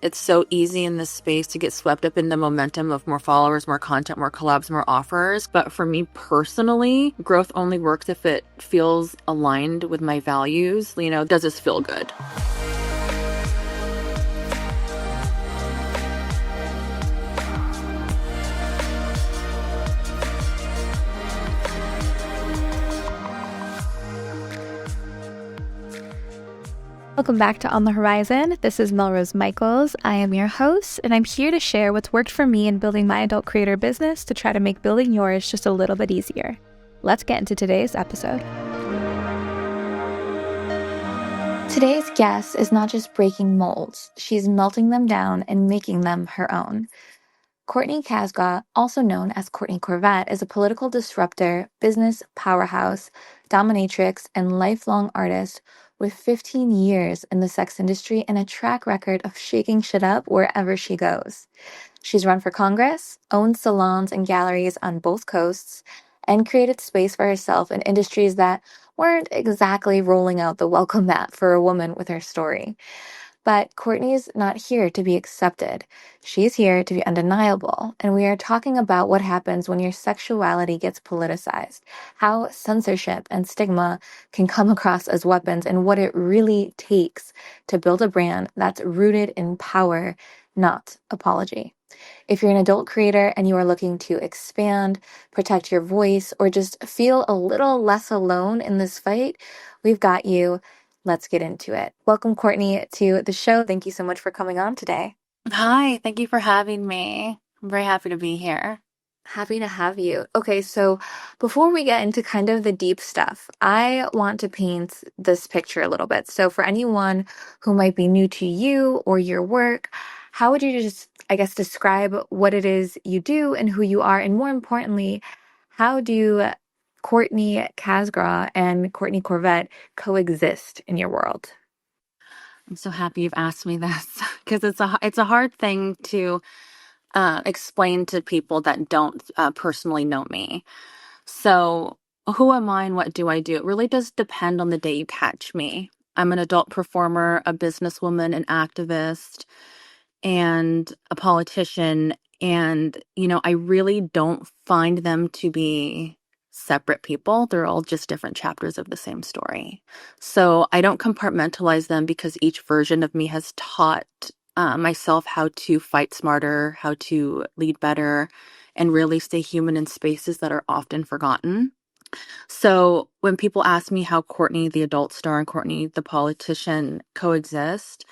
It's so easy in this space to get swept up in the momentum of more followers, more content, more collabs, more offers. But for me personally, growth only works if it feels aligned with my values. Does this feel good? Welcome back to On the Horizon. This is Melrose Michaels. I am your host, and I'm here to share what's worked for me in building my adult creator business to try to make building yours just a little bit easier. Let's get into today's episode. Today's guest is not just breaking molds, she's melting them down and making them her own. Courtney Casgraux, also known as Courtney Corvette, is a political disruptor, business powerhouse, dominatrix, and lifelong artist with 15 years in the sex industry and a track record of shaking shit up wherever she goes. She's run for Congress, owned salons and galleries on both coasts, and created space for herself in industries that weren't exactly rolling out the welcome mat for a woman with her story. But Courtney's not here to be accepted. She's here to be undeniable. And we are talking about what happens when your sexuality gets politicized, how censorship and stigma can come across as weapons, and what it really takes to build a brand that's rooted in power, not apology. If you're an adult creator and you are looking to expand, protect your voice, or just feel a little less alone in this fight, we've got you. Let's get into it. Welcome, Courtney, to the show. Thank you so much for coming on today. Hi, thank you for having me. I'm very happy to be here. Happy to have you. Okay, so before we get into kind of the deep stuff, I want to paint this picture a little bit. So for anyone who might be new to you or your work, how would you just, describe what it is you do and who you are? And more importantly, how do Courtney Casgraux and Courtney Corvette coexist in your world? I'm so happy you've asked me this because it's a hard thing to explain to people that don't personally know me. So who am I and what do I do? It really does depend on the day you catch me. I'm an adult performer, a businesswoman, an activist, and a politician. And, I really don't find them to be separate people. They're all just different chapters of the same story. So I don't compartmentalize them because each version of me has taught myself how to fight smarter, how to lead better, and really stay human in spaces that are often forgotten. So when people ask me how Courtney, the adult star, and Courtney, the politician, coexist,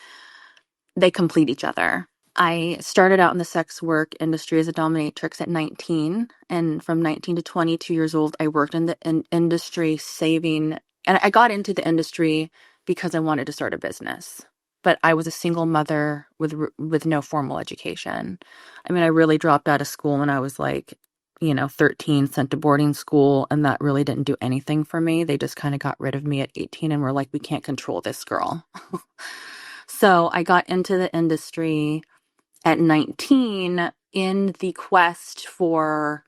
they complete each other. I started out in the sex work industry as a dominatrix at 19, and from 19 to 22 years old, I worked in the industry and I got into the industry because I wanted to start a business. But I was a single mother with no formal education. I mean, I really dropped out of school when I was 13, sent to boarding school, and that really didn't do anything for me. They just kind of got rid of me at 18 and were like, we can't control this girl. So I got into the industry at 19 in the quest for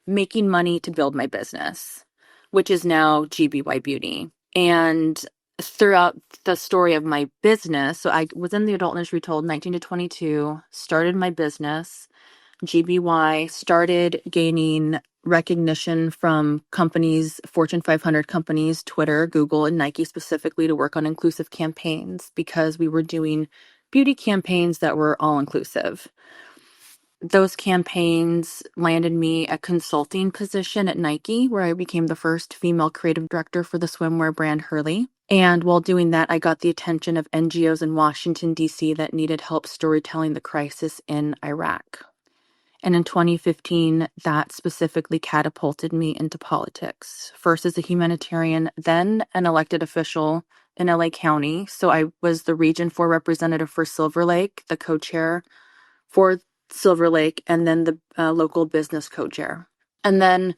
making money to build my business, which is now GBY Beauty. And throughout the story of my business, so I was in the adult industry told 19 to 22, started my business, GBY, started gaining recognition from companies, Fortune 500 companies, Twitter, Google, and Nike specifically, to work on inclusive campaigns because we were doing beauty campaigns that were all-inclusive. Those campaigns landed me a consulting position at Nike, where I became the first female creative director for the swimwear brand Hurley. And while doing that, I got the attention of NGOs in Washington, D.C. that needed help storytelling the crisis in Iraq. And in 2015, that specifically catapulted me into politics, first as a humanitarian, then an elected official in LA County. So I was the Region 4 representative for Silver Lake, the co-chair for Silver Lake, and then the local business co-chair. And then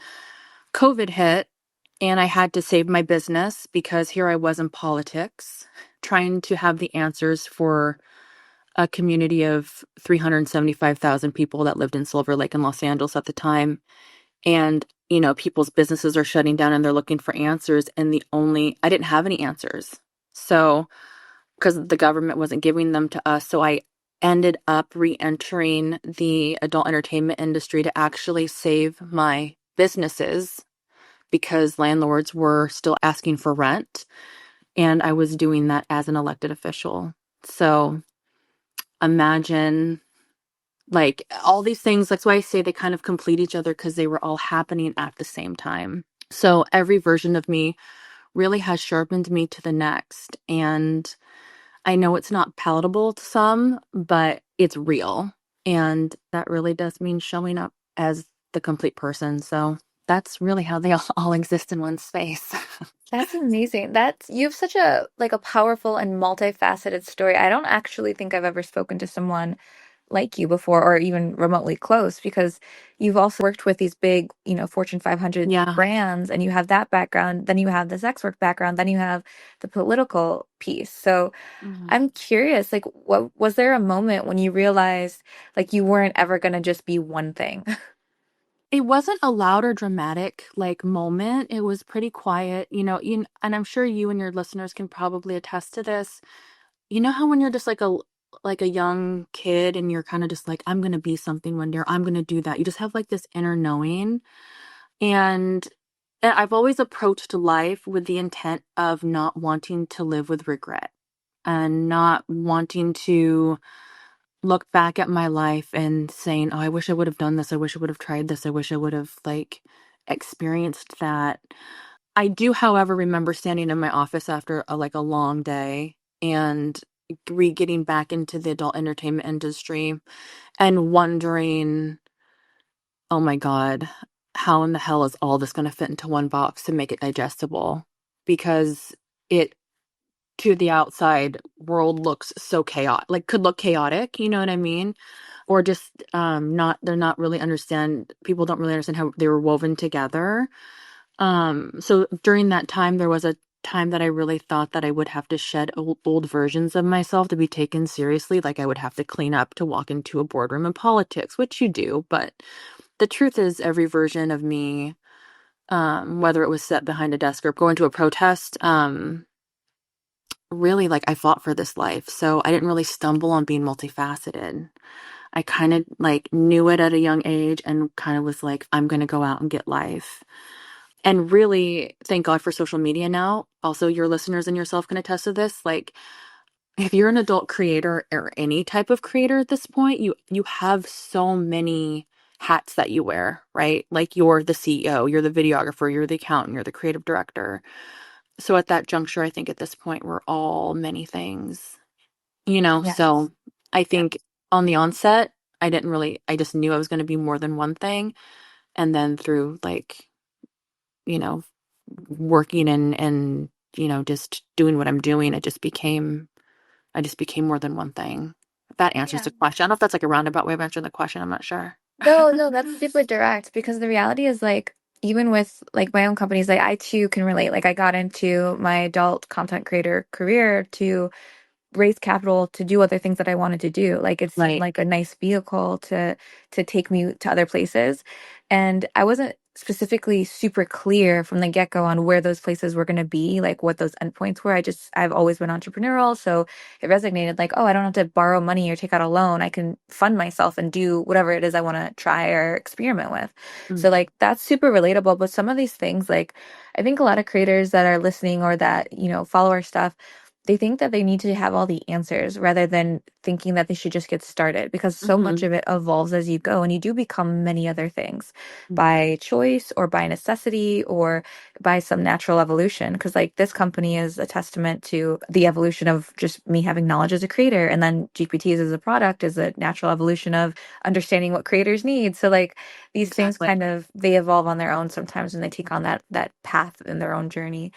COVID hit, and I had to save my business because here I was in politics, trying to have the answers for a community of 375,000 people that lived in Silver Lake in Los Angeles at the time. And, people's businesses are shutting down and they're looking for answers. And I didn't have any answers. So, because the government wasn't giving them to us. So I ended up re-entering the adult entertainment industry to actually save my businesses because landlords were still asking for rent, and I was doing that as an elected official. So imagine, like, all these things. That's why I say they kind of complete each other, because they were all happening at the same time. So every version of me really has sharpened me to the next. And I know it's not palatable to some, but it's real. And that really does mean showing up as the complete person. So that's really how they all exist in one space. That's amazing. That's you have such a like a powerful and multifaceted story. I don't actually think I've ever spoken to someone like you before or even remotely close because you've also worked with these big, Fortune 500 Yeah. brands and you have that background, then you have the sex work background, then you have the political piece. So Mhm. I'm curious, like what was there a moment when you realized like you weren't ever going to just be one thing? It wasn't a loud or dramatic like moment. It was pretty quiet, and I'm sure you and your listeners can probably attest to this. You know how when you're just like a young kid and you're kind of just like, I'm gonna be something one day, or I'm gonna do that. You just have like this inner knowing. And I've always approached life with the intent of not wanting to live with regret and not wanting to look back at my life and saying, "Oh, I wish I would have done this. I wish I would have tried this. I wish I would have like experienced that." I do, however, remember standing in my office after a long day and getting back into the adult entertainment industry and wondering, "Oh my God, how in the hell is all this going to fit into one box to make it digestible?" Because it, to the outside world, looks so chaotic, like could look chaotic, you know what I mean? Or just not, they're not really understand, people don't really understand how they were woven together. So during that time, there was a time that I really thought that I would have to shed old versions of myself to be taken seriously. Like I would have to clean up to walk into a boardroom in politics, which you do. But the truth is, every version of me, whether it was set behind a desk or going to a protest, really, like, I fought for this life. So I didn't really stumble on being multifaceted. I kind of like knew it at a young age and kind of was like, I'm going to go out and get life. And really, thank God for social media now. Also, your listeners and yourself can attest to this. Like, if you're an adult creator or any type of creator at this point, you have so many hats that you wear, right? Like you're the CEO, you're the videographer, you're the accountant, you're the creative director. So at that juncture, I think at this point, we're all many things, Yes. So I think on the onset, I just knew I was going to be more than one thing. And then through like, you know, working and just doing what I'm doing, I just became more than one thing. If that answers Yeah. the question. I don't know if that's like a roundabout way of answering the question. I'm not sure. No, no, that's super direct because the reality is like even with like my own companies, like I too can relate. Like I got into my adult content creator career to raise capital to do other things that I wanted to do. Like it seemed Right. like a nice vehicle to take me to other places. And I wasn't specifically super clear from the get-go on where those places were going to be, like what those endpoints were. I've always been entrepreneurial, so it resonated like, oh, I don't have to borrow money or take out a loan. I can fund myself and do whatever it is I want to try or experiment with. So Mhm. like that's super relatable, but some of these things like I think a lot of creators that are listening or that, follow our stuff they think that they need to have all the answers rather than thinking that they should just get started because so much Mhm. of it evolves as you go and you do become many other things by choice or by necessity or by some natural evolution. Because, like, this company is a testament to the evolution of just me having knowledge as a creator, and then GPTs as a product is a natural evolution of understanding what creators need. So, like, these things Exactly. kind of they evolve on their own sometimes and they take on that path in their own journey.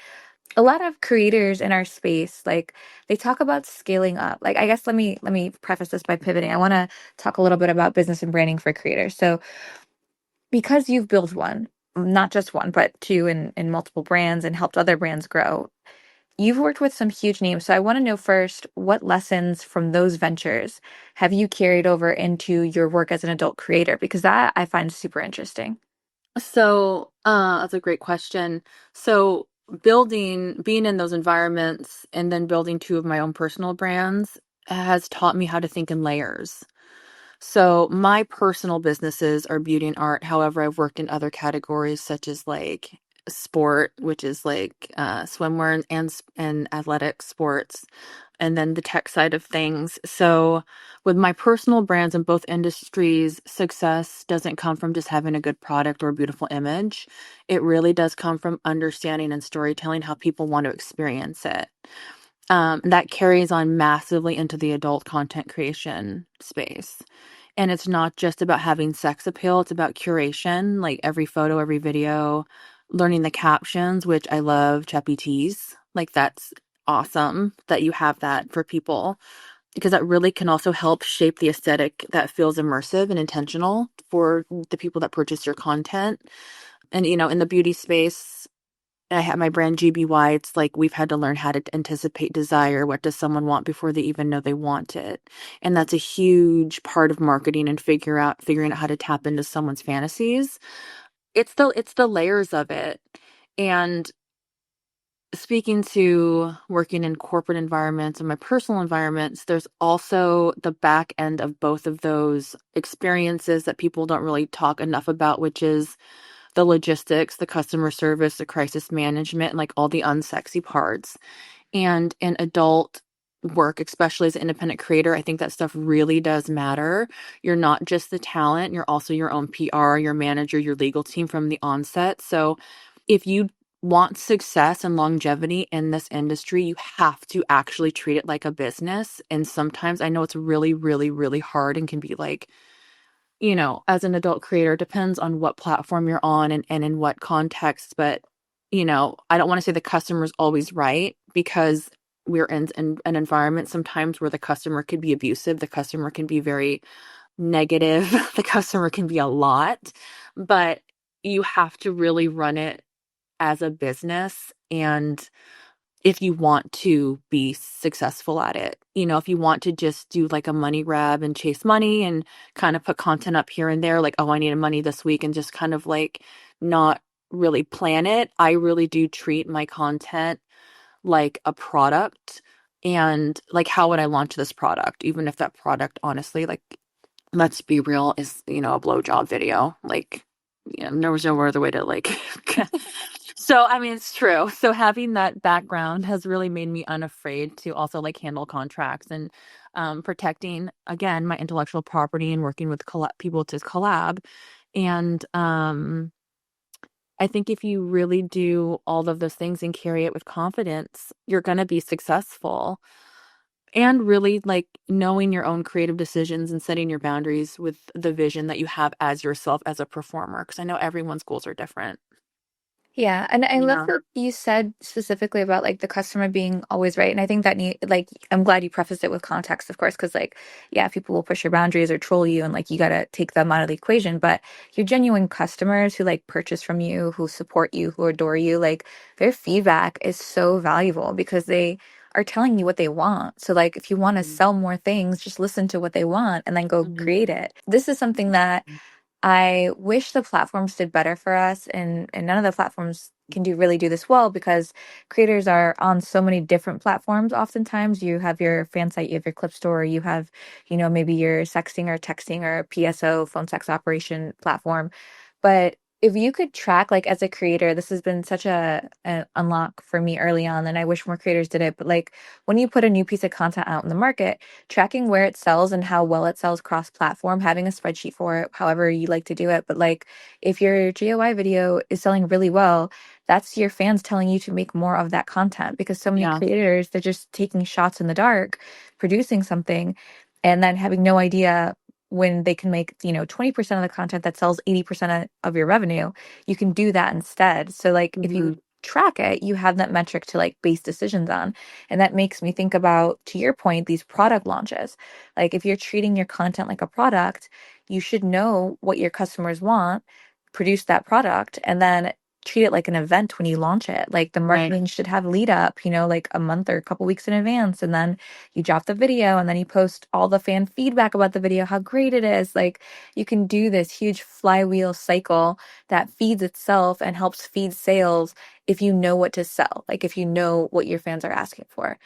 A lot of creators in our space like they talk about scaling up. Like I guess let me preface this by pivoting. I want to talk a little bit about business and branding for creators. So because you've built one, not just one but two in multiple brands and helped other brands grow, you've worked with some huge names. So I want to know first what lessons from those ventures have you carried over into your work as an adult creator, because that I find super interesting. So, that's a great question. So, being in those environments and then building two of my own personal brands, has taught me how to think in layers. So my personal businesses are beauty and art. However, I've worked in other categories such as like sport, which is like swimwear and athletic sports, and then the tech side of things. So with my personal brands in both industries, success doesn't come from just having a good product or a beautiful image. It really does come from understanding and storytelling how people want to experience it. That carries on massively into the adult content creation space. And it's not just about having sex appeal, it's about curation, like every photo, every video, learning the captions, which I love ChatGPTs. Like that's awesome that you have that for people because that really can also help shape the aesthetic that feels immersive and intentional for the people that purchase your content. And, you know, in the beauty space, I have my brand GBY. It's like we've had to learn how to anticipate desire. What does someone want before they even know they want it? And that's a huge part of marketing and figuring out how to tap into someone's fantasies. It's the layers of it. And speaking to working in corporate environments and my personal environments, there's also the back end of both of those experiences that people don't really talk enough about, which is the logistics, the customer service, the crisis management, and like all the unsexy parts. And in adult work, especially as an independent creator, I think that stuff really does matter. You're not just the talent, you're also your own PR, your manager, your legal team from the onset. So if you want success and longevity in this industry, you have to actually treat it like a business. And sometimes I know it's really, really, really hard and can be like, you know, as an adult creator, it depends on what platform you're on and in what context. But, you know, I don't want to say the customer's always right because we're in an environment sometimes where the customer could be abusive, the customer can be very negative, the customer can be a lot, but you have to really run it as a business. And if you want to be successful at it, you know, if you want to just do like a money grab and chase money and kind of put content up here and there, like, oh, I needed money this week and just kind of like not really plan it. I really do treat my content like a product and like, how would I launch this product? Even if that product, honestly, like, let's be real, is, you know, a blowjob video. Like, you know, there was no other way to like. So, I mean, it's true. So having that background has really made me unafraid to also like handle contracts and protecting, again, my intellectual property and working with people to collab. And I think if you really do all of those things and carry it with confidence, you're going to be successful. And really like knowing your own creative decisions and setting your boundaries with the vision that you have as yourself as a performer. Because I know everyone's goals are different. Yeah, and I love Yeah. what you said specifically about like the customer being always right. And I think that like I'm glad you prefaced it with context, of course, because like yeah, people will push your boundaries or troll you, and like you got to take them out of the equation. But your genuine customers who like purchase from you, who support you, who adore you, like their feedback is so valuable because they are telling you what they want. So like if you want to sell more things, just listen to what they want and then go Mm-hmm. create it. This is something that I wish the platforms did better for us, and none of the platforms can really do this well because creators are on so many different platforms. Oftentimes, you have your fan site, you have your clip store, you have, you know, maybe your sexting or texting or PSO phone sex operation platform. But if you could track, like as a creator, this has been such an unlock for me early on, and I wish more creators did it. But like when you put a new piece of content out in the market, tracking where it sells and how well it sells cross platform, having a spreadsheet for it, however you like to do it. But like if your GOI video is selling really well, that's your fans telling you to make more of that content because so many Yeah, creators, they're just taking shots in the dark, producing something, and then having no idea when they can make, you know, 20% of the content that sells 80% of your revenue, you can do that instead. So like if hmm you track it, you have that metric to like base decisions on. And that makes me think about, to your point, these product launches. Like if you're treating your content like a product, you should know what your customers want, produce that product, and then treat it like an event when you launch it. Like the right. marketing should have lead up, you know, like a month or a couple weeks in advance. And then you drop the video and then you post all the fan feedback about the video, how great it is. Like you can do this huge flywheel cycle that feeds itself and helps feed sales if you know what to sell, like if you know what your fans are asking for.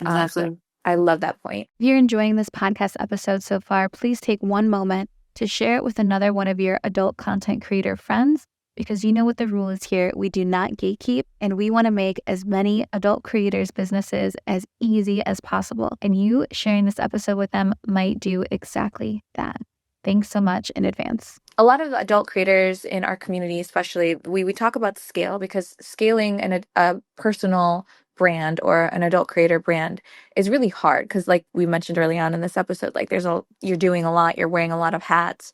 So Exactly. I love that point. If you're enjoying this podcast episode so far, please take one moment to share it with another one of your adult content creator friends, because you know what the rule is here. We do not gatekeep, and we want to make as many adult creators' businesses as easy as possible. And you sharing this episode with them might do exactly that. Thanks so much in advance. A lot of adult creators in our community, especially, we talk about scale, because scaling a personal brand or an adult creator brand is really hard, because like we mentioned early on in this episode, like you're doing a lot, you're wearing a lot of hats.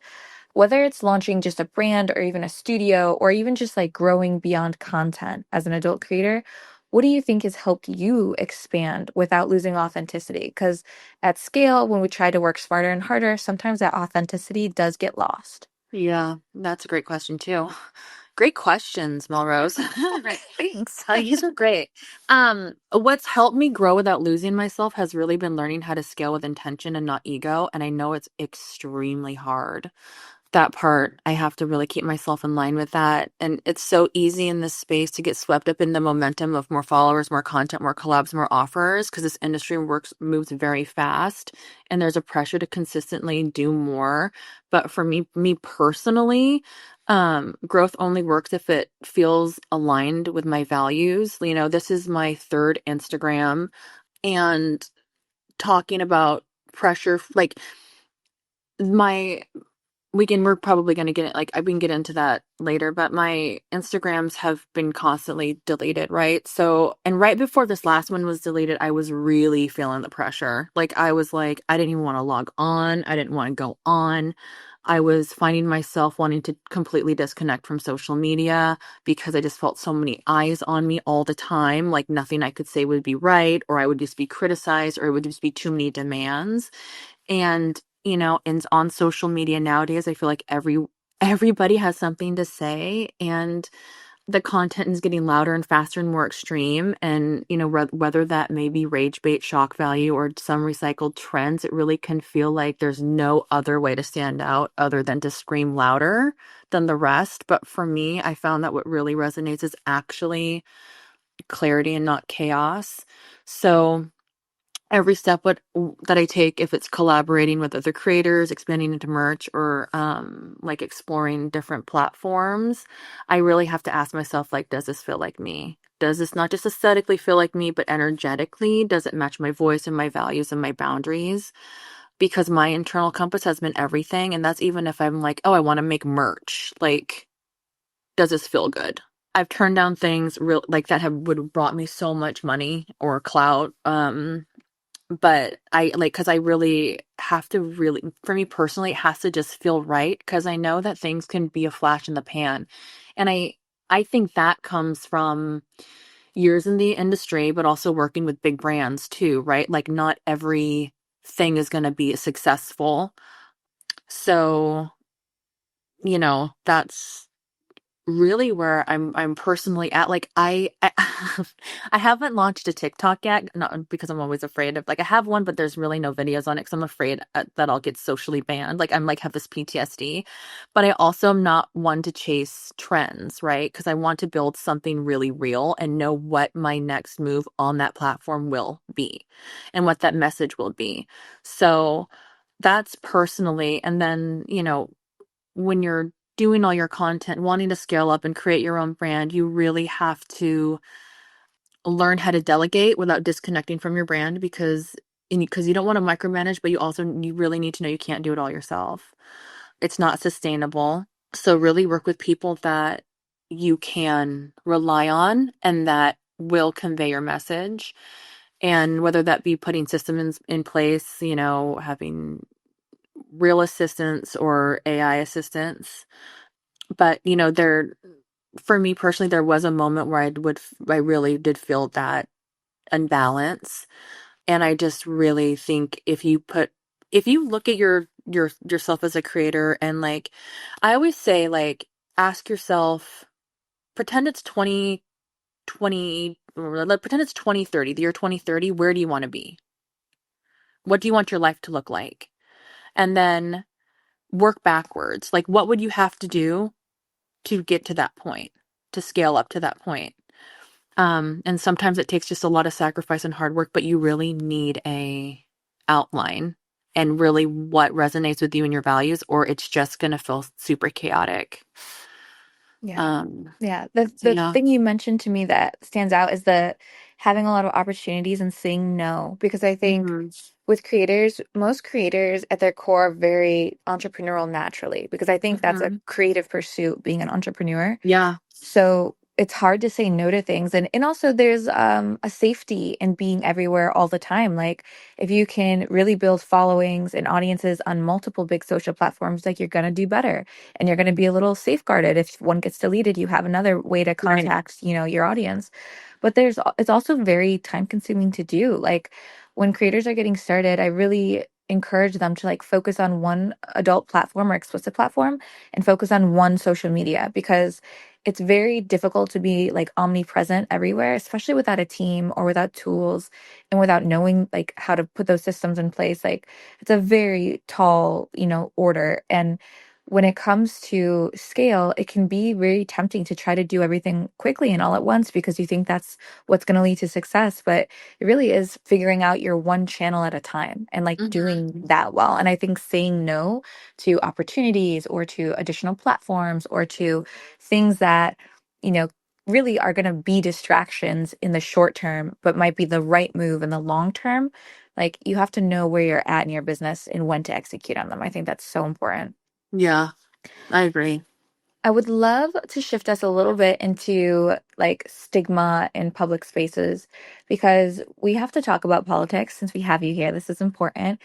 Whether it's launching just a brand or even a studio, or even just like growing beyond content as an adult creator, what do you think has helped you expand without losing authenticity? Because at scale, when we try to work smarter and harder, sometimes that authenticity does get lost. Yeah, that's a great question too. Great questions, Melrose. Thanks. These are great. What's helped me grow without losing myself has really been learning how to scale with intention and not ego. And I know it's extremely hard. That part, I have to really keep myself in line with that. And it's so easy in this space to get swept up in the momentum of more followers, more content, more collabs, more offers, because this industry moves very fast, and there's a pressure to consistently do more. But for me personally, growth only works if it feels aligned with my values. You know, this is my third Instagram, and talking about pressure, like we're probably going to get it. Like, we can get into that later, but my Instagrams have been constantly deleted, right? So, and right before this last one was deleted, I was really feeling the pressure. Like, I was like, I didn't even want to log on. I didn't want to go on. I was finding myself wanting to completely disconnect from social media because I just felt so many eyes on me all the time. Like, nothing I could say would be right, or I would just be criticized, or it would just be too many demands. And, you know, and on social media nowadays, I feel like everybody has something to say, and the content is getting louder and faster and more extreme. And, you know, whether that may be rage bait, shock value, or some recycled trends, it really can feel like there's no other way to stand out other than to scream louder than the rest. But for me, I found that what really resonates is actually clarity and not chaos. So every step that I take, if it's collaborating with other creators, expanding into merch, or like exploring different platforms, I really have to ask myself, like, does this feel like me? Does this not just aesthetically feel like me, but energetically? Does it match my voice and my values and my boundaries? Because my internal compass has been everything. And that's even if I'm like, oh, I want to make merch. Like, does this feel good? I've turned down things like that would have brought me so much money or clout. But I like, because I really have to for me personally, it has to just feel right, because I know that things can be a flash in the pan. And I think that comes from years in the industry, but also working with big brands too, right? Like, not every thing is going to be successful. So, you know, that's really where I'm personally at. Like, I I haven't launched a TikTok yet, not because I'm always afraid of, like, I have one, but there's really no videos on it because I'm afraid that I'll get socially banned. Like, I'm like, have this PTSD. But I also am not one to chase trends, right? Because I want to build something really real and know what my next move on that platform will be and what that message will be. So that's personally. And then, you know, when you're doing all your content, wanting to scale up and create your own brand, you really have to learn how to delegate without disconnecting from your brand, because you don't want to micromanage, but you really need to know you can't do it all yourself. It's not sustainable. So really work with people that you can rely on and that will convey your message. And whether that be putting systems in place, you know, having real assistants or AI assistants. But, you know, for me personally, there was a moment where I really did feel that imbalance. And I just really think if you look at yourself as a creator, and like, I always say, like, ask yourself, pretend it's 2020, or pretend it's 2030, the year 2030, where do you want to be? What do you want your life to look like? And then work backwards. Like, what would you have to do to get to that point, to scale up to that point? And sometimes it takes just a lot of sacrifice and hard work, but you really need a outline and really what resonates with you and your values, or it's just going to feel super chaotic. Yeah. Um, Yeah. The so the yeah. thing you mentioned to me that stands out is the having a lot of opportunities and saying no. Because I think Hmm. with creators, most creators at their core are very entrepreneurial naturally, because I think that's a Hmm. creative pursuit, being an entrepreneur. Yeah. So it's hard to say no to things. And also there's a safety in being everywhere all the time. Like if you can really build followings and audiences on multiple big social platforms, like you're gonna do better and you're gonna be a little safeguarded. If one gets deleted, you have another way to Right. contact, your audience. But it's also very time consuming to do. Like when creators are getting started, I really encourage them to like focus on one adult platform or explicit platform and focus on one social media, because it's very difficult to be like omnipresent everywhere, especially without a team or without tools and without knowing like how to put those systems in place. Like it's a very tall, order. And when it comes to scale, it can be very tempting to try to do everything quickly and all at once because you think that's what's going to lead to success. But it really is figuring out your one channel at a time and like Hmm. doing that well. And I think saying no to opportunities or to additional platforms or to things that, you know, really are going to be distractions in the short term, but might be the right move in the long term. Like you have to know where you're at in your business and when to execute on them. I think that's so important. Yeah, I agree. I would love to shift us a little bit into like stigma in public spaces, because we have to talk about politics since we have you here. This is important.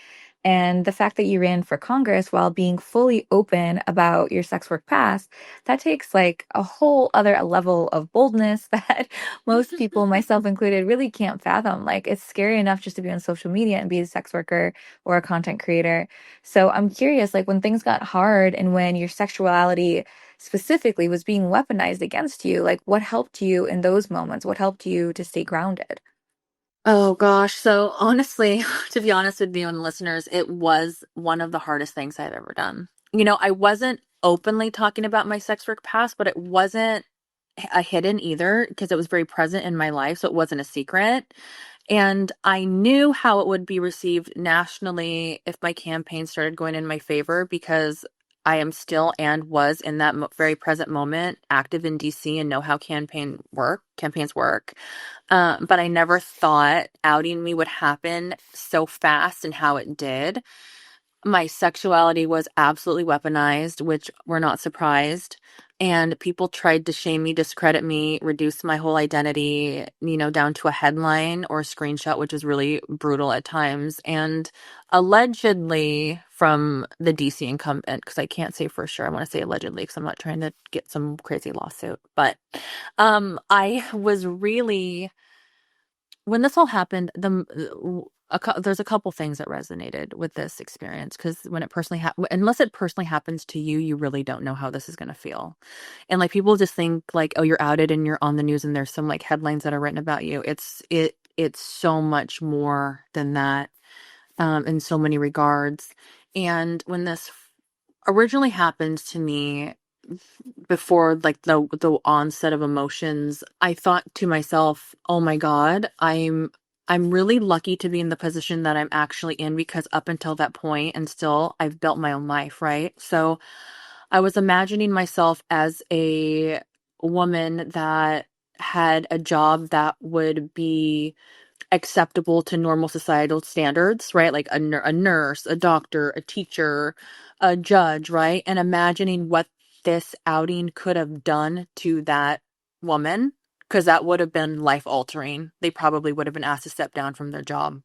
And the fact that you ran for Congress while being fully open about your sex work past, that takes like a whole other level of boldness that most people, myself included, really can't fathom. Like it's scary enough just to be on social media and be a sex worker or a content creator. So I'm curious, like when things got hard and when your sexuality specifically was being weaponized against you, like what helped you in those moments? What helped you to stay grounded? Oh gosh. So honestly, to be honest with you and listeners, it was one of the hardest things I've ever done. I wasn't openly talking about my sex work past, but it wasn't a hidden either because it was very present in my life. So it wasn't a secret. And I knew how it would be received nationally if my campaign started going in my favor, because I am still and was in that very present moment active in DC and know how campaigns work. But I never thought outing me would happen so fast and how it did. My sexuality was absolutely weaponized, which we're not surprised. And people tried to shame me, discredit me, reduce my whole identity, down to a headline or a screenshot, which is really brutal at times. And allegedly from the DC incumbent, because I can't say for sure. I want to say allegedly because I'm not trying to get some crazy lawsuit. But I was really, when this all happened, there's a couple things that resonated with this experience, because when it personally unless it personally happens to you, you really don't know how this is going to feel. And like people just think like, oh, you're outed and you're on the news and there's some like headlines that are written about you. It's so much more than that, in so many regards. And when this originally happened to me, before like the onset of emotions, I thought to myself, "Oh my God, I'm really lucky to be in the position that I'm actually in, because up until that point and still I've built my own life, right?" So I was imagining myself as a woman that had a job that would be acceptable to normal societal standards, right? Like a nurse, a doctor, a teacher, a judge, right? And imagining what this outing could have done to that woman, because that would have been life altering. They probably would have been asked to step down from their job.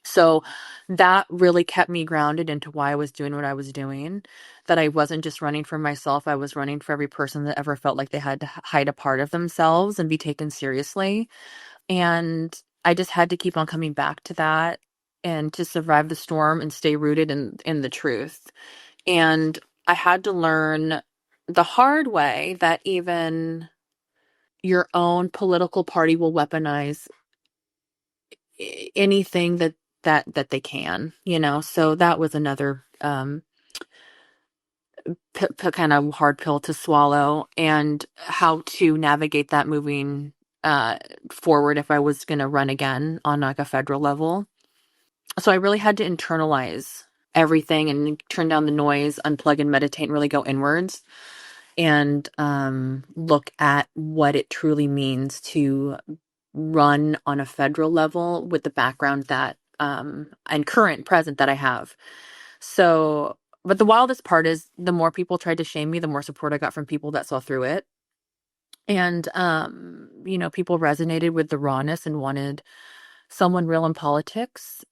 So that really kept me grounded into why I was doing what I was doing, that I wasn't just running for myself. I was running for every person that ever felt like they had to hide a part of themselves and be taken seriously. And I just had to keep on coming back to that and to survive the storm and stay rooted in the truth. And I had to learn the hard way that even your own political party will weaponize anything that they can, So that was another kind of hard pill to swallow, and how to navigate that moving forward if I was going to run again on like a federal level. So I really had to internalize everything and turn down the noise, unplug and meditate, and really go inwards and look at what it truly means to run on a federal level with the background that and current present that I have. So, but the wildest part is the more people tried to shame me, the more support I got from people that saw through it. And people resonated with the rawness and wanted someone real in politics.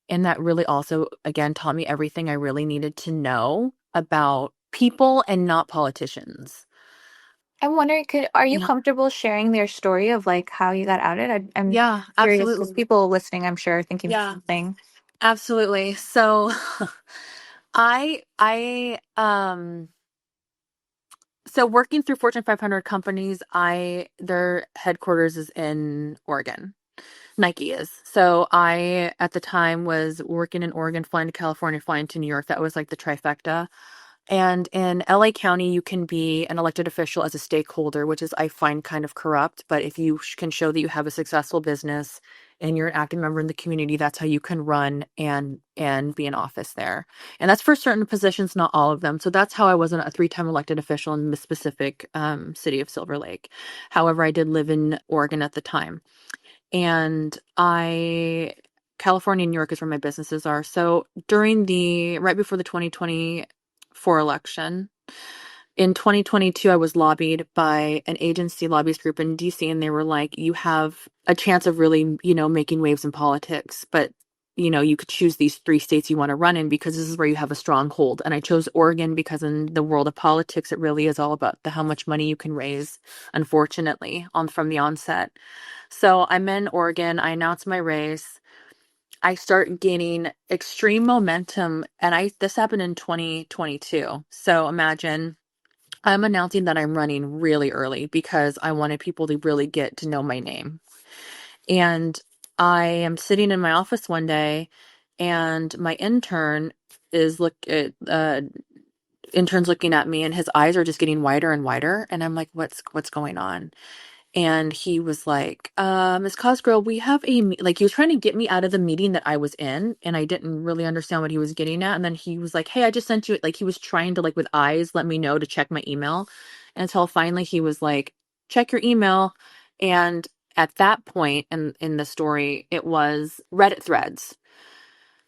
And that really also, again, taught me everything I really needed to know about people and not politicians. I'm wondering, are you Yeah. comfortable sharing their story of like how you got outed? I'm Yeah, curious because absolutely. people listening, I'm sure, are thinking the Yeah, same thing. absolutely. So I so working through Fortune 500 companies, their headquarters is in Oregon. Nike is. So I, at the time, was working in Oregon, flying to California, flying to New York. That was like the trifecta. And in LA County, you can be an elected official as a stakeholder, which is, I find, kind of corrupt. But if you can show that you have a successful business and you're an active member in the community, that's how you can run and be in office there. And that's for certain positions, not all of them. So that's how I was a 3-time elected official in the specific city of Silver Lake. However, I did live in Oregon at the time. And California and New York is where my businesses are. So right before the 2024 election, in 2022, I was lobbied by an agency lobbyist group in DC, and they were like, you have a chance of really, making waves in politics, but you could choose these 3 states you want to run in because this is where you have a stronghold. And I chose Oregon because in the world of politics, it really is all about how much money you can raise, unfortunately, from the onset. So I'm in Oregon. I announce my race. I start gaining extreme momentum, and this happened in 2022. So imagine I'm announcing that I'm running really early because I wanted people to really get to know my name. And I am sitting in my office one day, and my intern's looking at me, and his eyes are just getting wider and wider, and I'm like, what's going on? And he was like, Ms. Cosgrove, we have like, he was trying to get me out of the meeting that I was in, and I didn't really understand what he was getting at. And then he was like, hey, I just sent you, like, he was trying to, like, with eyes, let me know to check my email. Until finally he was like, check your email. And at that point in the story, it was Reddit threads.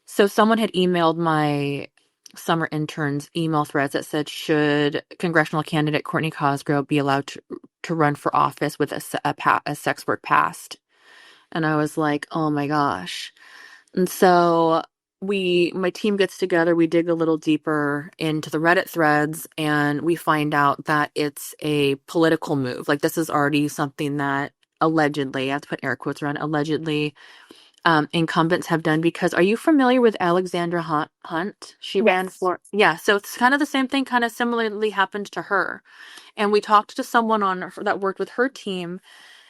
So someone had emailed my summer intern's email threads that said, should congressional candidate Courtney Casgraux be allowed to run for office with a sex work past? And I was like, oh my gosh. And so my team gets together, we dig a little deeper into the Reddit threads, and we find out that it's a political move. Like, this is already something that allegedly, I have to put air quotes around allegedly, incumbents have done. Because are you familiar with Alexandra Hunt? She ran Yes. for, yeah. So it's kind of the same thing, kind of similarly happened to her. And we talked to someone that worked with her team,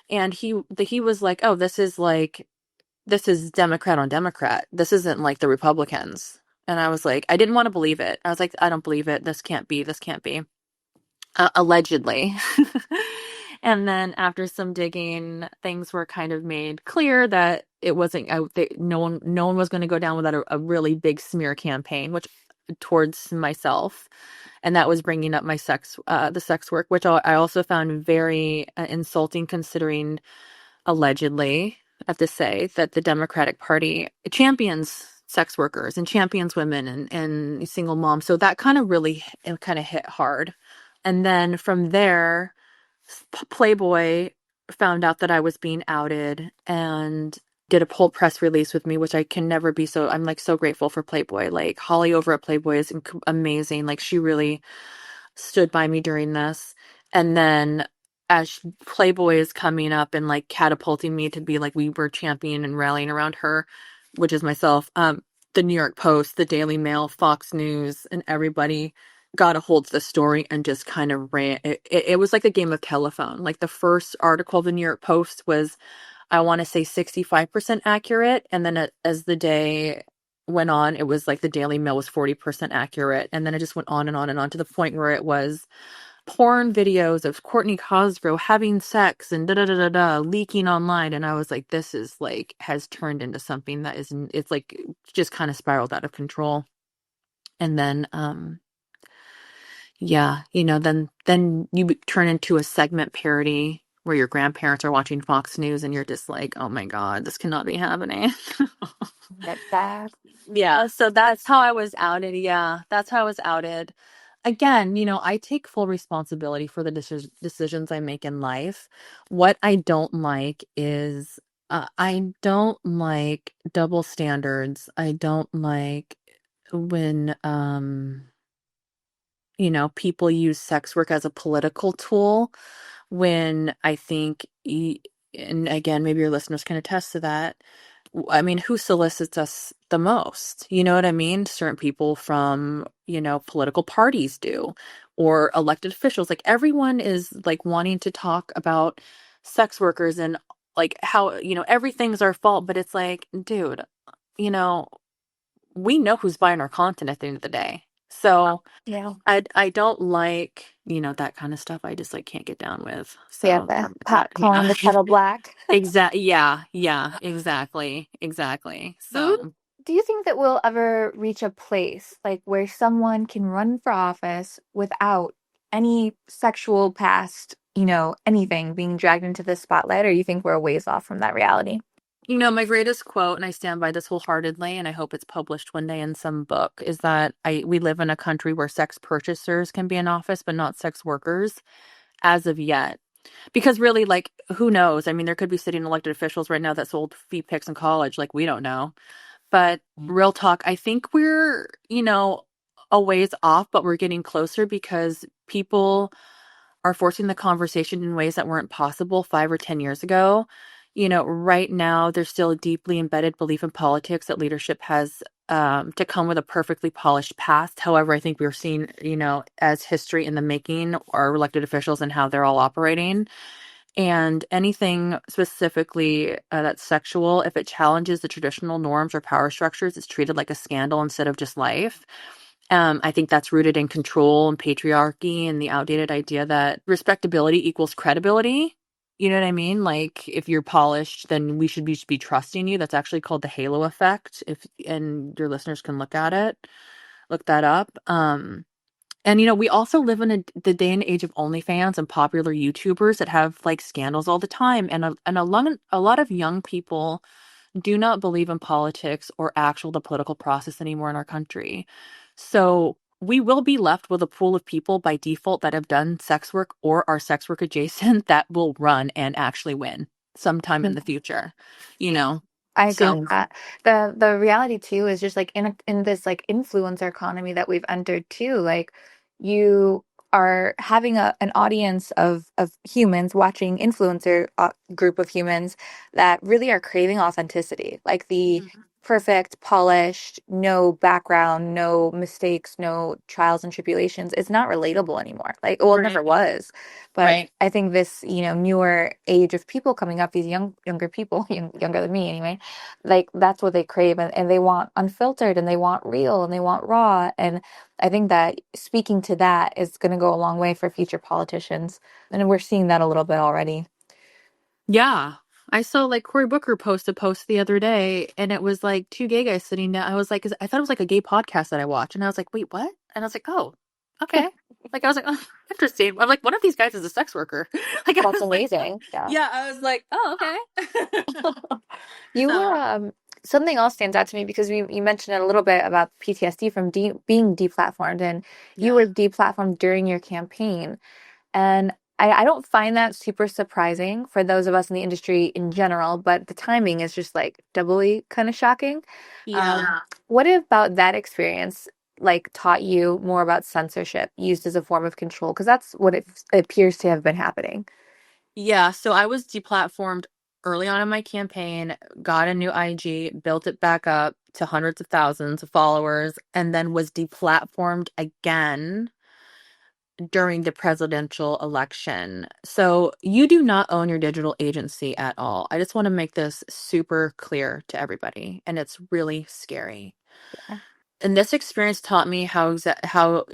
and he was like, oh, this is Democrat on Democrat. This isn't like the Republicans. And I was like, I didn't want to believe it. I was like, I don't believe it. This can't be. Allegedly. And then after some digging, things were kind of made clear that it wasn't. No one was going to go down without a really big smear campaign, which towards myself, and that was bringing up the sex work, which I also found very insulting, considering allegedly, I have to say that the Democratic Party champions sex workers and champions women and single moms. So that kind of really hit hard. And then from there, Playboy found out that I was being outed and did a whole press release with me, which I can never be I'm like so grateful for Playboy. Like, Holly over at Playboy is amazing. Like, she really stood by me during this. And then as Playboy is coming up and like catapulting me to be like, we were champion and rallying around her, which is myself, the New York Post, the Daily Mail, Fox News, and everybody got a hold of the story and just kind of ran. It was like a game of telephone. Like, the first article of the New York Post was, I want to say, 65% accurate. And then as the day went on, it was like the Daily Mail was 40% accurate. And then it just went on and on and on to the point where it was porn videos of Courtney Casgraux having sex and da da da da da leaking online. And I was like, this is like, has turned into something that is, it's like just kind of spiraled out of control. And then, yeah, then you turn into a segment parody where your grandparents are watching Fox News and you're just like, oh my God, this cannot be happening. That's sad. Yeah, so that's how I was outed. Yeah, that's how I was outed. Again, I take full responsibility for the decisions I make in life. What I don't like is I don't like double standards. I don't like when people use sex work as a political tool when I think, and again, maybe your listeners can attest to that. I mean, who solicits us the most? You know what I mean? Certain people from, political parties do, or elected officials. Like everyone is like wanting to talk about sex workers and like how, everything's our fault. But it's like, dude, you know, we know who's buying our content at the end of the day. So Yeah. I don't like, that kind of stuff. I just like can't get down with. Yeah, So the that, pot calling the kettle black. Yeah, exactly. Do So do you think that we'll ever reach a place like where someone can run for office without any sexual past, anything being dragged into the spotlight, or you think we're a ways off from that reality? my greatest quote, and I stand by this wholeheartedly, and I hope it's published one day in some book, is that we live in a country where sex purchasers can be in office, but not sex workers as of yet. Because really, like, who knows? I mean, there could be sitting elected officials right now that sold feet pics in college. Like, we don't know. But real talk, I think we're, a ways off, but we're getting closer because people are forcing the conversation in ways that weren't possible 5 or 10 years ago. Right now, there's still a deeply embedded belief in politics that leadership has to come with a perfectly polished past. However, I think we're seeing, as history in the making, our elected officials and how they're all operating. And anything specifically that's sexual, if it challenges the traditional norms or power structures, it's treated like a scandal instead of just life. I think that's rooted in control and patriarchy and the outdated idea that respectability equals credibility. You know what I mean? Like if you're polished, then we should be trusting you. That's actually called the halo effect. And your listeners can look that up. And we also live in the day and age of OnlyFans and popular YouTubers that have like scandals all the time, and a lot of young people do not believe in politics or the political process anymore in our country. So we will be left with a pool of people by default that have done sex work or are sex work adjacent that will run and actually win sometime in the future. You know, I agree so with that. The reality too is just like in this like influencer economy that we've entered too, like you are having an audience of humans watching influencer group of humans that really are craving authenticity, like the Mhm. perfect, polished, no background, no mistakes, no trials and tribulations. It's not relatable anymore. Like, well, it Right, never was. But right. I think this, newer age of people coming up, these younger people, younger than me anyway, like that's what they crave, and they want unfiltered, and they want real, and they want raw. And I think that speaking to that is going to go a long way for future politicians, and we're seeing that a little bit already. Yeah. I saw like Cory Booker post a post the other day and it was like two gay guys sitting down. I was like, I thought it was like a gay podcast that I watch. And I was like, wait, what? And I was like, oh, okay. Like, I was like, oh, interesting. I'm like, one of these guys is a sex worker. Like, I That's was like, amazing. Yeah. yeah, I was like, oh, okay. You were So, something else stands out to me because you mentioned a little bit about PTSD from being deplatformed, and you yeah. were deplatformed during your campaign. And I don't find that super surprising for those of us in the industry in general, but the timing is just like doubly kind of shocking. Yeah. What about that experience like taught you more about censorship used as a form of control? Because that's what it appears to have been happening. Yeah. So I was deplatformed early on in my campaign, got a new IG, built it back up to hundreds of thousands of followers, and then was deplatformed again during the presidential election. So you do not own your digital agency at all. I just want to make this super clear to everybody, and it's really scary. And this experience taught me how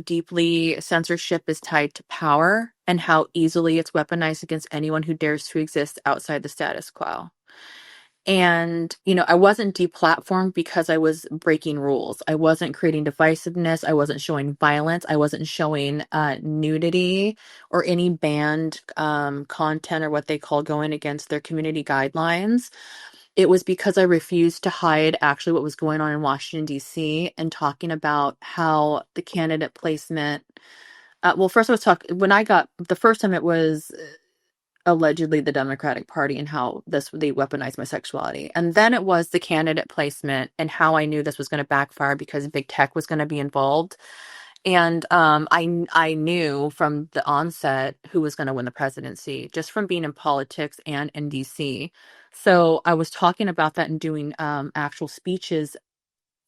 deeply censorship is tied to power and how easily it's weaponized against anyone who dares to exist outside the status quo. And, I wasn't deplatformed because I was breaking rules. I wasn't creating divisiveness. I wasn't showing violence. I wasn't showing nudity or any banned content or what they call going against their community guidelines. It was because I refused to hide actually what was going on in Washington, D.C., and talking about how the candidate placement. Well, first I was talking, when I got, the first time it was allegedly the Democratic Party and how they weaponized my sexuality. And then it was the candidate placement and how I knew this was going to backfire because big tech was going to be involved. And I knew from the onset who was going to win the presidency, just from being in politics and in DC. So I was talking about that and doing actual speeches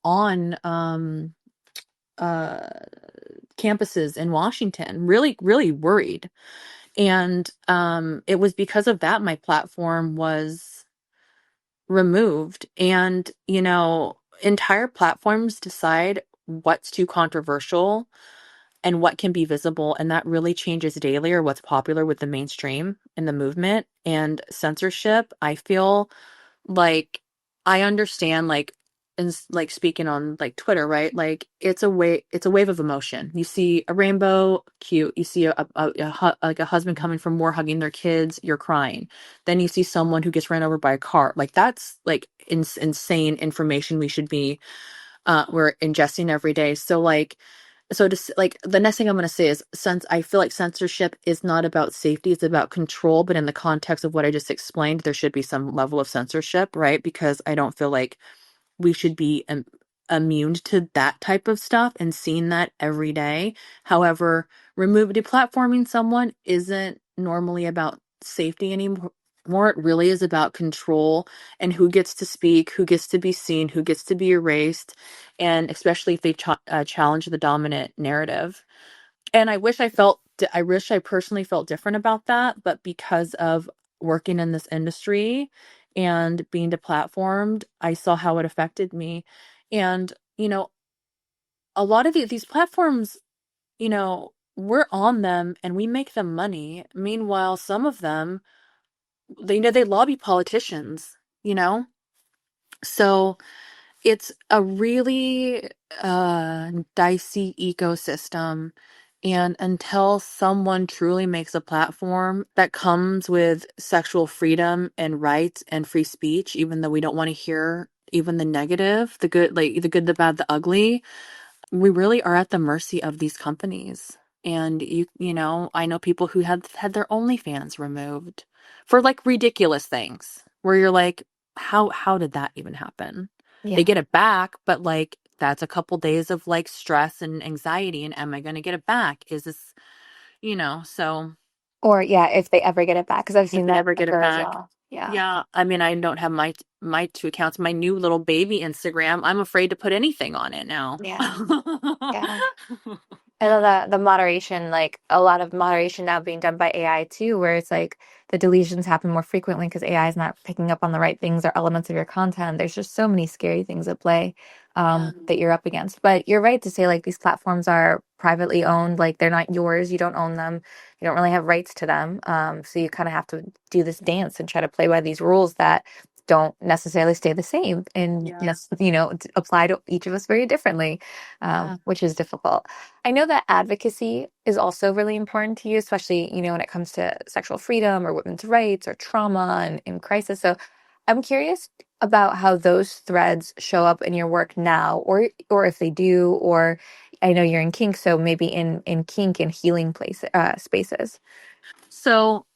on campuses in Washington, really, really worried. And it was because of that my platform was removed. And, entire platforms decide what's too controversial and what can be visible. And that really changes daily or what's popular with the mainstream and the movement. And censorship, I feel like I understand, like, like speaking on like Twitter, right? Like it's a wave of emotion. You see a rainbow, cute. You see like a husband coming from war hugging their kids, you're crying. Then you see someone who gets ran over by a car. Like that's like insane information we should be we're ingesting every day. So like, like the next thing I'm going to say is, since I feel like censorship is not about safety, it's about control. But in the context of what I just explained, there should be some level of censorship, right? Because I don't feel like we should be immune to that type of stuff and seeing that every day. However, deplatforming someone isn't normally about safety anymore. It really is about control and who gets to speak, who gets to be seen, who gets to be erased, and especially if they challenge the dominant narrative. And I wish I personally felt different about that, but because of working in this industry and being deplatformed, I saw how it affected me. And, a lot of these platforms, we're on them and we make them money. Meanwhile, some of them, they lobby politicians, you know? So it's a really dicey ecosystem. And until someone truly makes a platform that comes with sexual freedom and rights and free speech, even though we don't want to hear even the negative, the good, like the good, the bad, the ugly, we really are at the mercy of these companies. And I know people who had their OnlyFans removed for like ridiculous things where you're like, how did that even happen? They Yeah. get it back, but like that's a couple days of like stress and anxiety. And am I going to get it back? Is this, so Or yeah, if they ever get it back, because I've if seen they that ever get it occur as back. well. Yeah. Yeah. I mean, I don't have my two accounts, my new little baby Instagram. I'm afraid to put anything on it now. Yeah. Yeah. I know that the moderation, like a lot of moderation now being done by AI too, where it's like the deletions happen more frequently because AI is not picking up on the right things or elements of your content. There's just so many scary things at play Yeah. that you're up against. But you're right to say like these platforms are privately owned, like they're not yours. You don't own them. You don't really have rights to them. So you kind of have to do this dance and try to play by these rules that don't necessarily stay the same and Yeah. apply to each of us very differently, Yeah. which is difficult. I know that advocacy is also really important to you, especially, when it comes to sexual freedom or women's rights or trauma and in crisis. So I'm curious about how those threads show up in your work now, or if they do, or I know you're in kink, so maybe in kink and healing spaces. So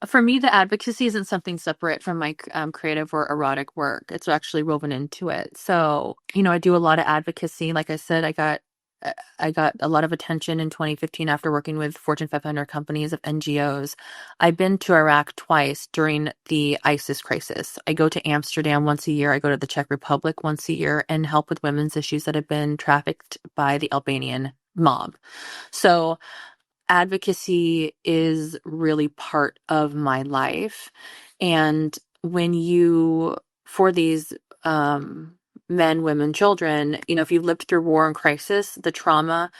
for me, the advocacy isn't something separate from my creative or erotic work. It's actually woven into it. So, I do a lot of advocacy. Like I said, I got a lot of attention in 2015 after working with Fortune 500 companies of NGOs. I've been to Iraq twice during the ISIS crisis. I go to Amsterdam once a year. I go to the Czech Republic once a year and help with women's issues that have been trafficked by the Albanian mob. So advocacy is really part of my life. And for these men, women, children, if you've lived through war and crisis, the trauma,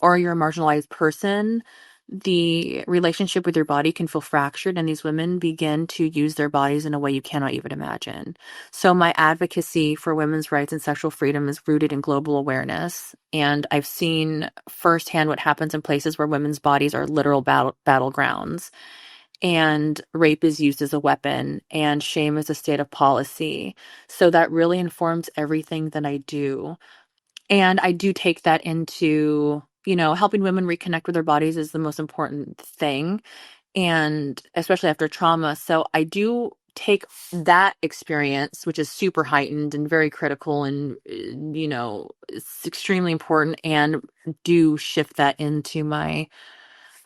or you're a marginalized person, the relationship with your body can feel fractured, and these women begin to use their bodies in a way you cannot even imagine. So my advocacy for women's rights and sexual freedom is rooted in global awareness, and I've seen firsthand what happens in places where women's bodies are literal battlegrounds, and rape is used as a weapon, and shame is a state of policy. So that really informs everything that I do. And I do take that into, helping women reconnect with their bodies is the most important thing, and especially after trauma. So I do take that experience, which is super heightened and very critical, and, it's extremely important, and do shift that into my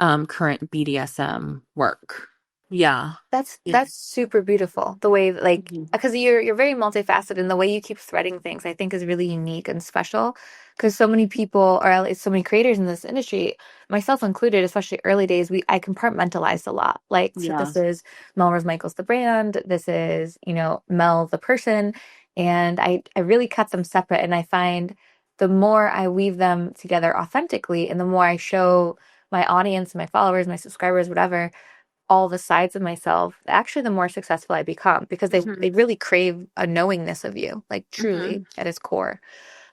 current BDSM work. Yeah. That's super beautiful. The way Mhm. because you're very multifaceted, and the way you keep threading things I think is really unique and special, because so many people, or at least so many creators in this industry, myself included, especially early days, I compartmentalized a lot. Like, so Yeah. this is Melrose Michaels the brand, this is, Mel the person, and I really cut them separate, and I find the more I weave them together authentically, and the more I show my audience, my followers, my subscribers, whatever, all the sides of myself, actually the more successful I become, because they Mhm. really crave a knowingness of you, like truly Mhm. at its core.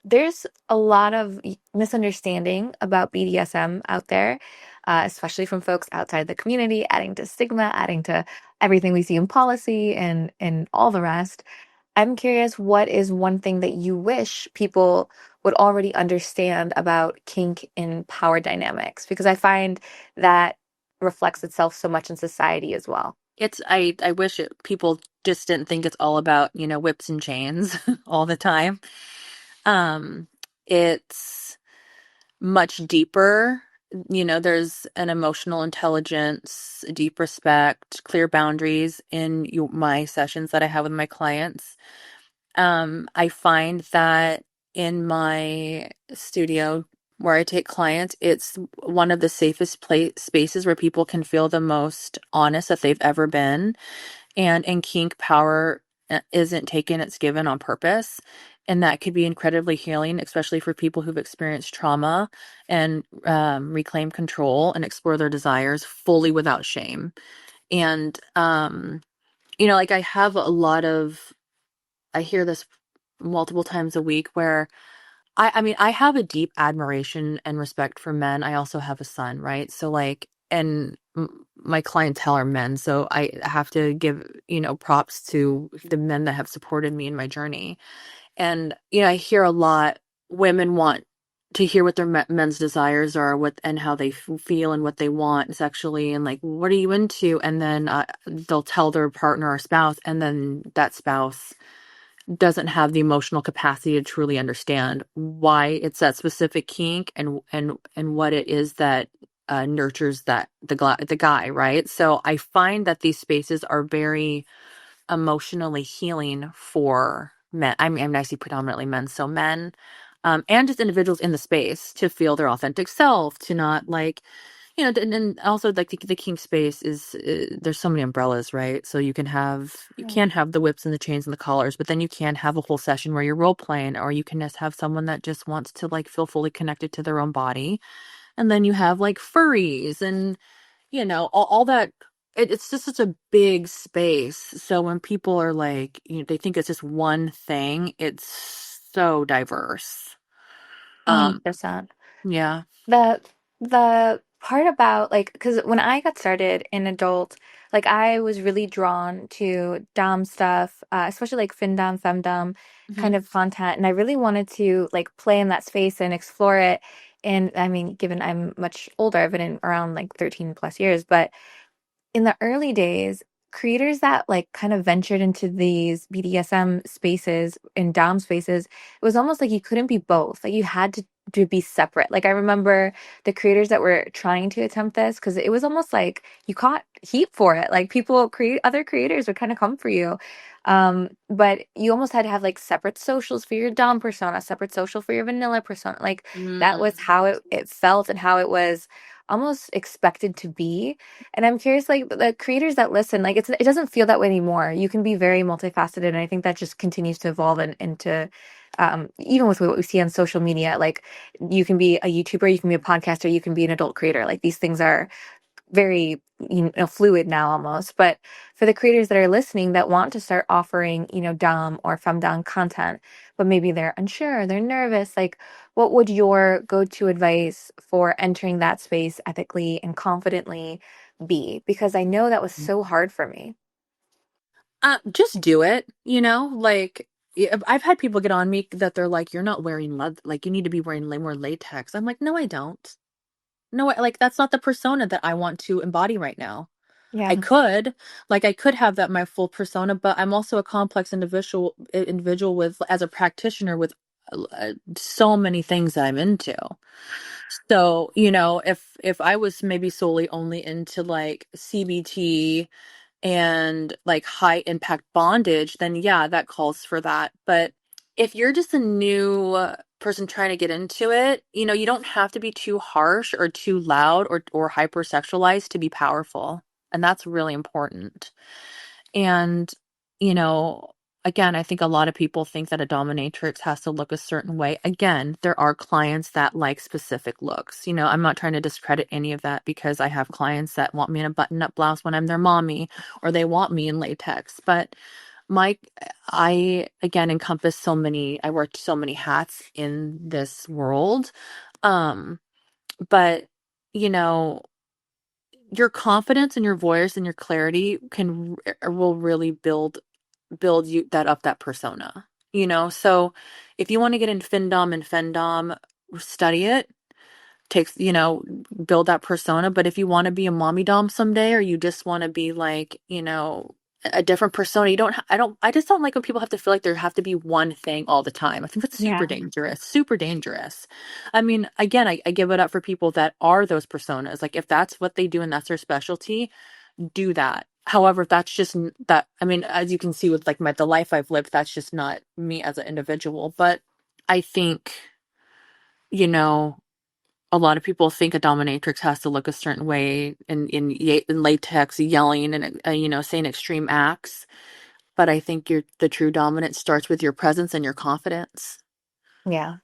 There's a lot of misunderstanding about BDSM out there, especially from folks outside the community, adding to stigma, adding to everything we see in policy and all the rest. I'm curious, what is one thing that you wish people would already understand about kink and power dynamics? Because I find that reflects itself so much in society as well. I wish people just didn't think it's all about, whips and chains all the time. Um, it's much deeper. There's an emotional intelligence, deep respect, clear boundaries in my sessions that I have with my clients. I find that in my studio where I take clients, it's one of the safest spaces where people can feel the most honest that they've ever been. And in kink, power isn't taken, it's given on purpose. And that could be incredibly healing, especially for people who've experienced trauma, and reclaim control and explore their desires fully without shame. And, like I have a lot of, I hear this multiple times a week where I mean, I have a deep admiration and respect for men. I also have a son, right? So like, and my clientele are men, so I have to give, props to the men that have supported me in my journey. And, I hear a lot, women want to hear what their men's desires are, and how they feel and what they want sexually, and like, what are you into? And then they'll tell their partner or spouse, and then that spouse doesn't have the emotional capacity to truly understand why it's that specific kink, and what it is that nurtures the guy, right? So I find that these spaces are very emotionally healing for men. I see predominantly men, so men, and just individuals in the space, to feel their authentic self, to not like, and also like the kink space is, there's so many umbrellas, right? So you Right. can have the whips and the chains and the collars, but then you can have a whole session where you're role playing, or you can just have someone that just wants to like feel fully connected to their own body. And then you have like furries, and all that. It's just such a big space. So when people are like, they think it's just one thing, it's so diverse. Um, 100%. yeah. The the part about like, because when I got started in adult, like I was really drawn to dom stuff, especially like femdom Hmm. kind of content, and I really wanted to like play in that space and explore it. And I mean, given I'm much older, I've been in around like 13 plus years, but in the early days, creators that like kind of ventured into these BDSM spaces and Dom spaces, it was almost like you couldn't be both. Like you had to be separate. Like I remember the creators that were trying to attempt this, because it was almost like you caught heat for it. Like other creators would kind of come for you. But you almost had to have like separate socials for your Dom persona, separate social for your vanilla persona. Like that was how it felt and how it was almost expected to be. And I'm curious, like the creators that listen, like it doesn't feel that way anymore. You can be very multifaceted, and I think that just continues to evolve into even with what we see on social media, like you can be a YouTuber, you can be a podcaster, you can be an adult creator. Like these things are very, fluid now almost. But for the creators that are listening that want to start offering, Dom or Femdom content, but maybe they're unsure, they're nervous, like what would your go-to advice for entering that space ethically and confidently be? Because I know that was so hard for me. Just do it, like I've had people get on me that they're like, you're not wearing leather, like you need to be wearing more latex. I'm like, no, I don't. No, like that's not the persona that I want to embody right now. I Yeah. could, I could have that my full persona, but I'm also a complex individual with, as a practitioner, with so many things that I'm into. So, if I was maybe solely only into like CBT and like high impact bondage, then yeah, that calls for that. But if you're just a new person trying to get into it, you don't have to be too harsh or too loud or hypersexualized to be powerful. And that's really important. And, you know, again, I think a lot of people think that a dominatrix has to look a certain way. Again, there are clients that like specific looks. I'm not trying to discredit any of that because I have clients that want me in a button-up blouse when I'm their mommy, or they want me in latex. But my, I again encompass I wear so many hats in this world. But you know, your confidence and your voice and your clarity will really build you that persona, so if you want to get in Femdom, study it, takes, build that persona. But if you want to be a mommy dom someday, or you just want to be like, a different persona, I just don't like when people have to feel like there have to be one thing all the time. I think that's Yeah. super dangerous. I mean, again, I give it up for people that are those personas. Like if that's what they do and that's their specialty, do that. However, that's just that. I mean, as you can see with like the life I've lived, that's just not me as an individual. But I think, you know, a lot of people think a dominatrix has to look a certain way in latex, yelling and saying extreme acts. But I think the true dominant starts with your presence and your confidence. Yeah.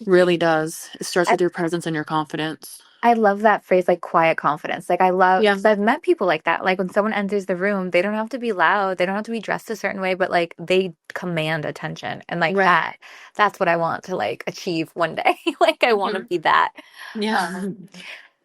Really does. It starts with your presence and your confidence. I love that phrase, like quiet confidence. Like I love, Yeah. because I've met people like that. Like when someone enters the room, they don't have to be loud, they don't have to be dressed a certain way, but like they command attention. And like Right. that's what I want to like achieve one day. Like I want to Mhm. be that. Yeah. Um,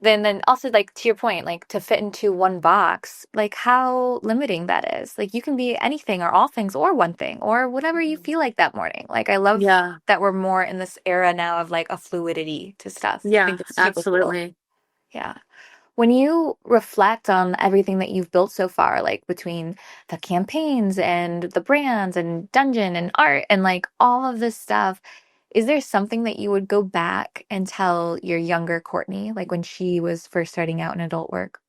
then also like to your point, like to fit into one box, like how limiting that is. Like you can be anything or all things or one thing or whatever you feel like that morning. Like I love Yeah. that we're more in this era now of like a fluidity to stuff. I Yeah. think it's super cool. Absolutely. Yeah. When you reflect on everything that you've built so far, like between the campaigns and the brands and Dungeon and art and like all of this stuff, is there something that you would go back and tell your younger Courtney, like when she was first starting out in adult work?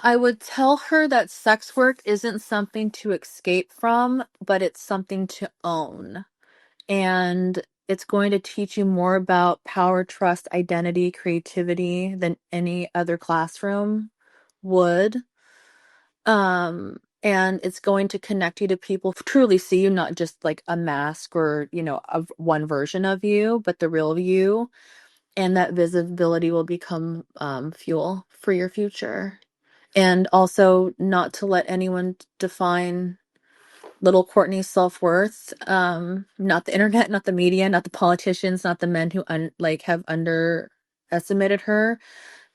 I would tell her that sex work isn't something to escape from, but it's something to own. And it's going to teach you more about power, trust, identity, creativity than any other classroom would. And it's going to connect you to people who truly see you, not just like a mask or, of one version of you, but the real you. And that visibility will become fuel for your future. And also not to let anyone define little Courtney's self-worth. Not the internet, not the media, not the politicians, not the men who have underestimated her,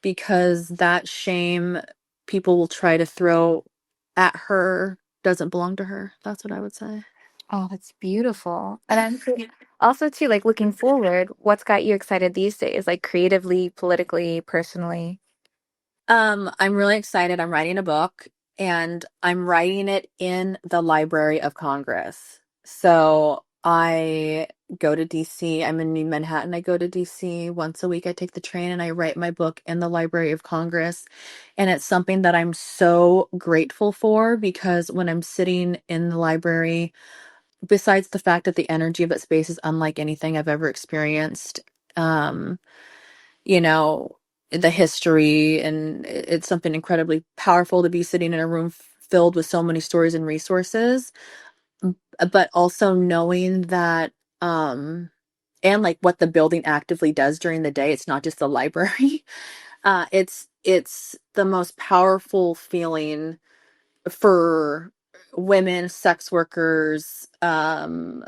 because that shame people will try to throw at her doesn't belong to her. That's what I would say. Oh, that's beautiful. And also too, like looking forward, what's got you excited these days, like creatively, politically, personally? I'm really excited. I'm writing a book, and I'm writing it in the Library of Congress. So I go to DC. I'm in New Manhattan. I go to DC once a week. I take the train and I write my book in the Library of Congress. And it's something that I'm so grateful for, because when I'm sitting in the library, besides the fact that the energy of that space is unlike anything I've ever experienced, um, you know, the history, and it's something incredibly powerful to be sitting in a room filled with so many stories and resources. But also knowing that and like what the building actively does during the day. It's not just the library. It's the most powerful feeling for women, sex workers, to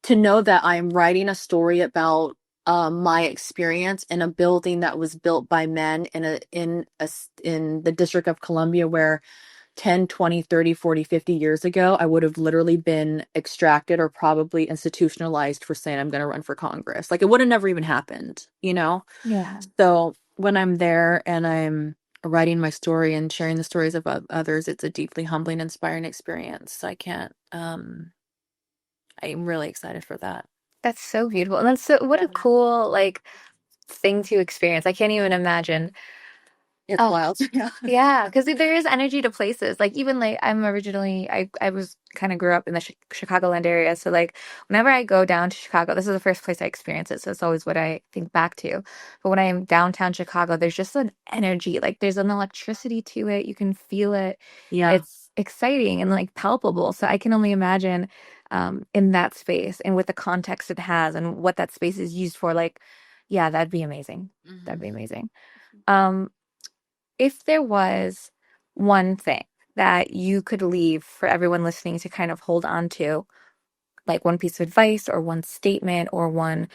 know that I'm writing a story about my experience in a building that was built by men in the District of Columbia, where 10, 20, 30, 40, 50 years ago, I would have literally been extracted or probably institutionalized for saying I'm going to run for Congress. Like, it would have never even happened, you know? Yeah. So when I'm there and I'm writing my story and sharing the stories of others, it's a deeply humbling, inspiring experience. So I'm really excited for that. That's so beautiful. And that's so, what a cool, like, thing to experience. I can't even imagine. It's Oh, wild. Yeah. yeah, because there is energy to places. Like, even like I was kind of grew up in the Chicagoland area. So like whenever I go down to Chicago, this is the first place I experience it. So it's always what I think back to. But when I am downtown Chicago, there's just an energy. Like, there's an electricity to it. You can feel it. Yeah. It's exciting and like palpable. So I can only imagine in that space and with the context it has and what that space is used for. Like, yeah, that'd be amazing. That'd be amazing. Um, if there was one thing that you could leave for everyone listening to kind of hold on to, like one piece of advice or one statement or one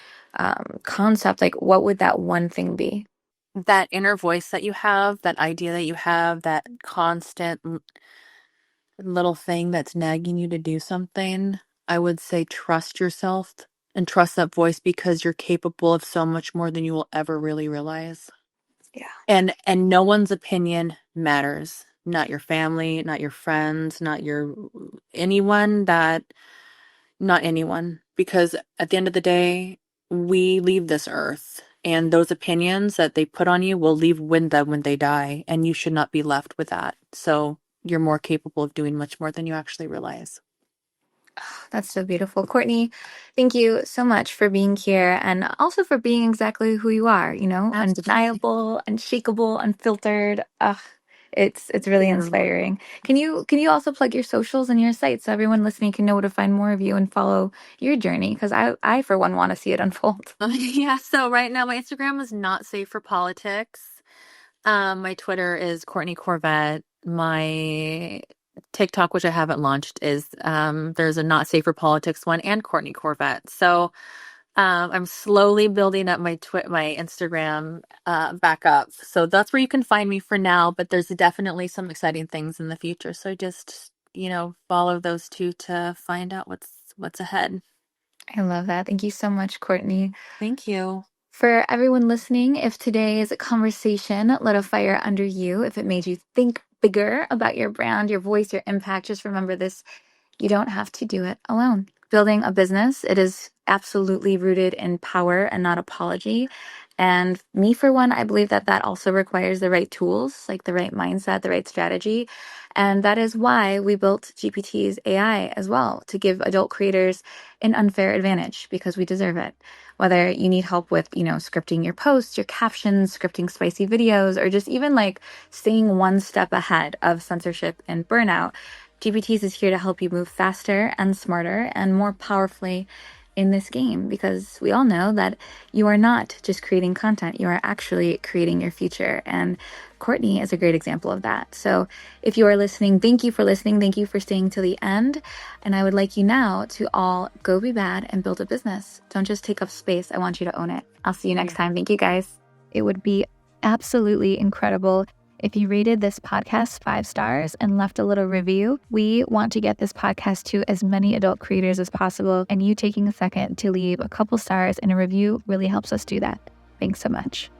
concept, like what would that one thing be? That inner voice that you have, that idea that you have, that constant little thing that's nagging you to do something, I would say trust yourself and trust that voice, because you're capable of so much more than you will ever really realize. Yeah. And no one's opinion matters. Not your family, not your friends, not anyone, because at the end of the day, we leave this earth, and those opinions that they put on you will leave with them when they die, and you should not be left with that. So you're more capable of doing much more than you actually realize. That's so beautiful. Courtney, thank you so much for being here and also for being exactly who you are, Absolutely. undeniable, unshakable, unfiltered. It's really inspiring. Can you also plug your socials and your sites so everyone listening can know where to find more of you and follow your journey? Because I for one want to see it unfold. Yeah, so right now my Instagram is not safe for politics. My Twitter is Courtney Corvette. My TikTok, which I haven't launched, is there's a Not Safe for Politics one and Courtney Corvette. So I'm slowly building up my Instagram back up. So that's where you can find me for now, but there's definitely some exciting things in the future. So just, follow those two to find out what's ahead. I love that. Thank you so much, Courtney. Thank you. For everyone listening, if today's conversation lit a fire under you, if it made you think bigger about your brand, your voice, your impact, just remember this: you don't have to do it alone. Building a business, it is absolutely rooted in power and not apology. And me, for one, I believe that that also requires the right tools, like the right mindset, the right strategy. And that is why we built GPT's AI as well, to give adult creators an unfair advantage, because we deserve it. Whether you need help with, scripting your posts, your captions, scripting spicy videos, or just even like staying one step ahead of censorship and burnout, GPTs is here to help you move faster and smarter and more powerfully in this game, because we all know that you are not just creating content, you are actually creating your future. And Courtney is a great example of that. So if you are listening, thank you for listening. Thank you for staying till the end. And I would like you now to all go be bad and build a business. Don't just take up space. I want you to own it. I'll see you next time. Thank you, guys. It would be absolutely incredible if you rated this podcast 5 stars and left a little review. We want to get this podcast to as many adult creators as possible, and you taking a second to leave a couple stars and a review really helps us do that. Thanks so much.